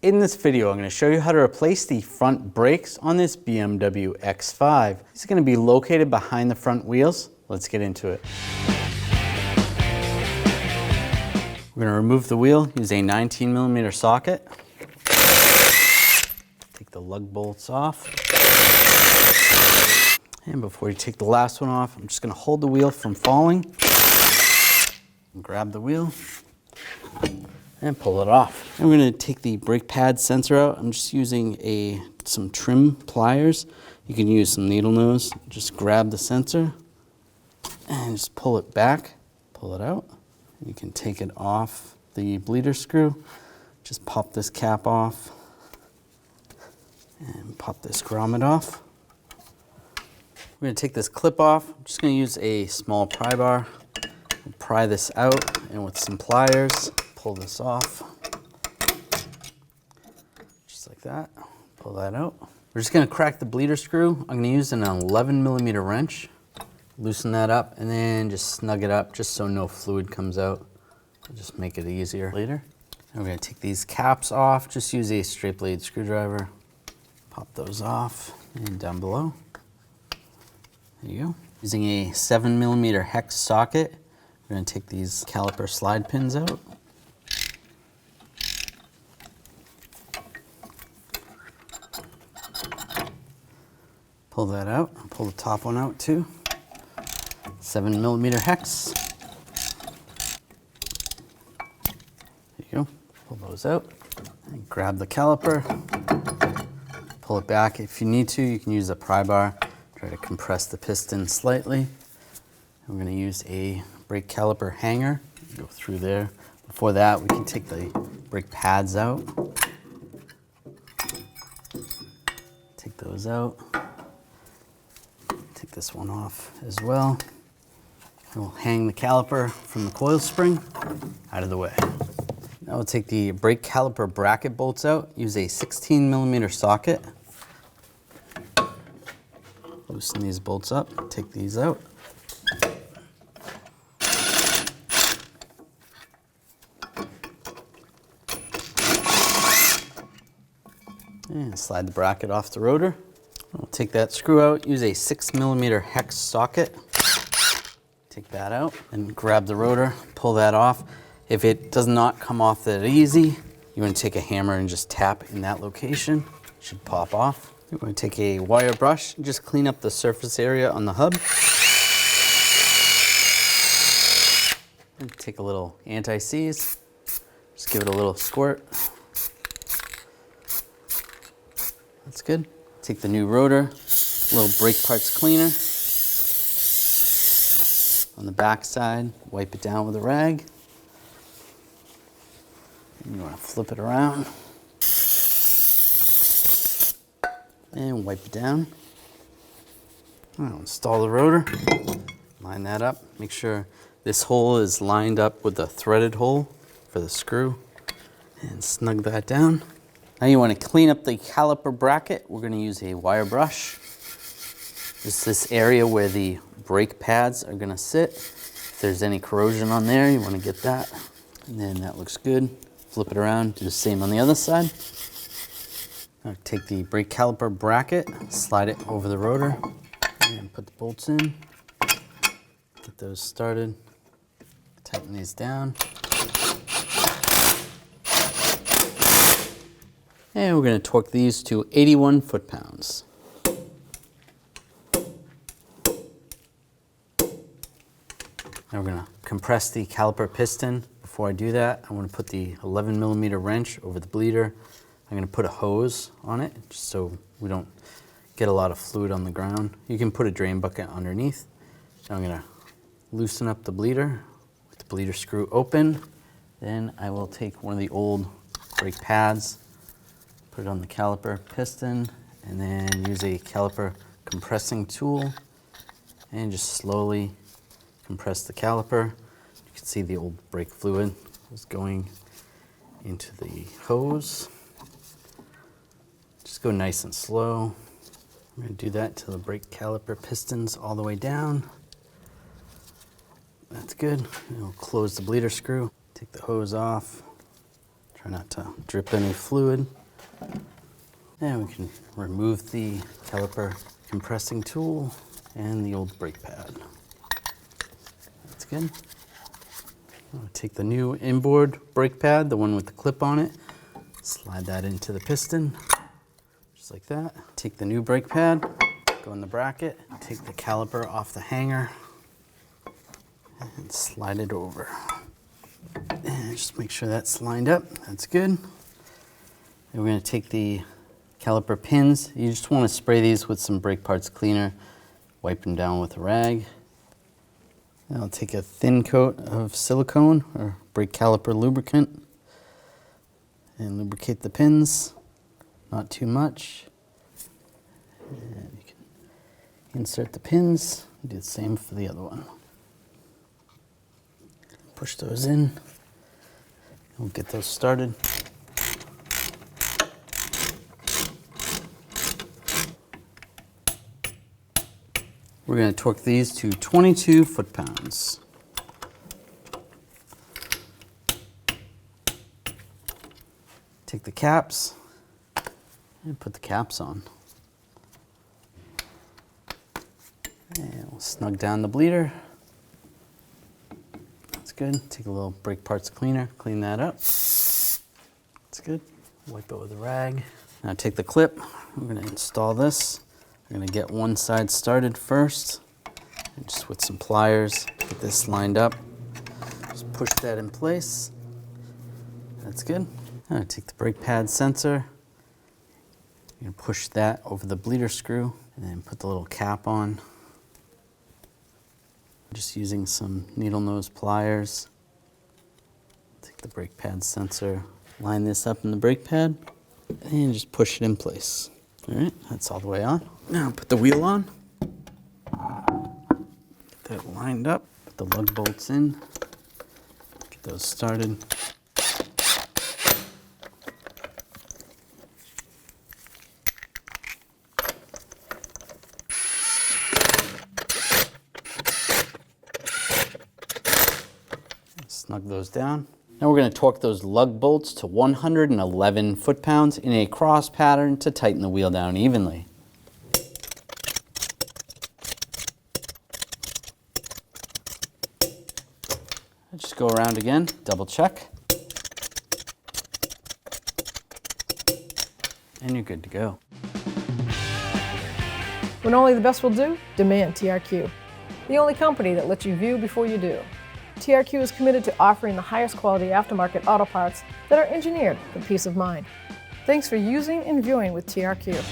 In this video, I'm going to show you how to replace the front brakes on this BMW X5. These are going to be located behind the front wheels. Let's get into it. We're going to remove the wheel, use a 19mm socket. Take the lug bolts off. And before you take the last one off, I'm just going to hold the wheel from falling. Grab the wheel and pull it off. And we're going to take the brake pad sensor out. I'm just using some trim pliers. You can use some needle nose. Just grab the sensor and just pull it back, pull it out. You can take it off the bleeder screw. Just pop this cap off and pop this grommet off. We're going to take this clip off. I'm just going to use a small pry bar. We'll pry this out, and with some pliers, pull this off. Just like that. Pull that out. We're just going to crack the bleeder screw. I'm going to use an 11mm wrench. Loosen that up, and then just snug it up just so no fluid comes out. It'll just make it easier later. And we're going to take these caps off. Just use a straight blade screwdriver. Pop those off and down below. There you go. Using a 7mm hex socket, we're going to take these caliper slide pins out. Pull that out. Pull the top one out too. 7mm hex. There you go. Pull those out. And grab the caliper. Pull it back. If you need to, you can use a pry bar. Try to compress the piston slightly. I'm going to use a brake caliper hanger. Go through there. Before that, we can take the brake pads out. Take those out. Take this one off as well. And we'll hang the caliper from the coil spring out of the way. Now we'll take the brake caliper bracket bolts out. Use a 16mm socket. Loosen these bolts up, take these out. And slide the bracket off the rotor. We'll take that screw out, use a 6mm hex socket. Take that out and grab the rotor, pull that off. If it does not come off that easy, you want to take a hammer and just tap in that location. It should pop off. We're going to take a wire brush and just clean up the surface area on the hub. And take a little anti-seize. Just give it a little squirt. That's good. Take the new rotor, a little brake parts cleaner. On the back side, wipe it down with a rag. And you want to flip it around. And wipe it down. I'll install the rotor. Line that up. Make sure this hole is lined up with the threaded hole for the screw. And snug that down. Now you want to clean up the caliper bracket. We're going to use a wire brush. Just this area where the brake pads are going to sit. If there's any corrosion on there, you want to get that. And then that looks good. Flip it around. Do the same on the other side. Now take the brake caliper bracket, slide it over the rotor, and put the bolts in. Get those started. Tighten these down. And we're going to torque these to 81 foot-pounds. Now we're going to compress the caliper piston. Before I do that, I want to put the 11mm wrench over the bleeder. I'm going to put a hose on it just so we don't get a lot of fluid on the ground. You can put a drain bucket underneath. Now I'm going to loosen up the bleeder with the bleeder screw open. Then I will take one of the old brake pads, put it on the caliper piston, and then use a caliper compressing tool and just slowly compress the caliper. You can see the old brake fluid is going into the hose. Just go nice and slow. I'm going to do that till the brake caliper piston's all the way down. That's good. We'll close the bleeder screw. Take the hose off. Try not to drip any fluid. And we can remove the caliper compressing tool and the old brake pad. That's good. I'll take the new inboard brake pad, the one with the clip on it, slide that into the piston, just like that. Take the new brake pad, go in the bracket, take the caliper off the hanger, and slide it over. And just make sure that's lined up, that's good. And we're gonna take the caliper pins. You just wanna spray these with some brake parts cleaner, wipe them down with a rag. And I'll take a thin coat of silicone or brake caliper lubricant and lubricate the pins, not too much. And you can insert the pins, do the same for the other one. Push those in, we'll get those started. We're going to torque these to 22 foot-pounds. Take the caps and put the caps on. And we'll snug down the bleeder. That's good. Take a little brake parts cleaner, clean that up. That's good. Wipe it with a rag. Now take the clip. We're going to install this. We're going to get one side started first, and just with some pliers, get this lined up. Just push that in place. That's good. I'm going to take the brake pad sensor. You're going to push that over the bleeder screw, and then put the little cap on. Just using some needle nose pliers. Take the brake pad sensor, line this up in the brake pad, and just push it in place. All right, that's all the way on. Now put the wheel on. Get that lined up. Put the lug bolts in. Get those started. Snug those down. Now we're going to torque those lug bolts to 111 foot-pounds in a cross pattern to tighten the wheel down evenly. Just go around again, double check. And you're good to go. When only the best will do, demand TRQ. The only company that lets you view before you do. TRQ is committed to offering the highest quality aftermarket auto parts that are engineered for peace of mind. Thanks for using and viewing with TRQ.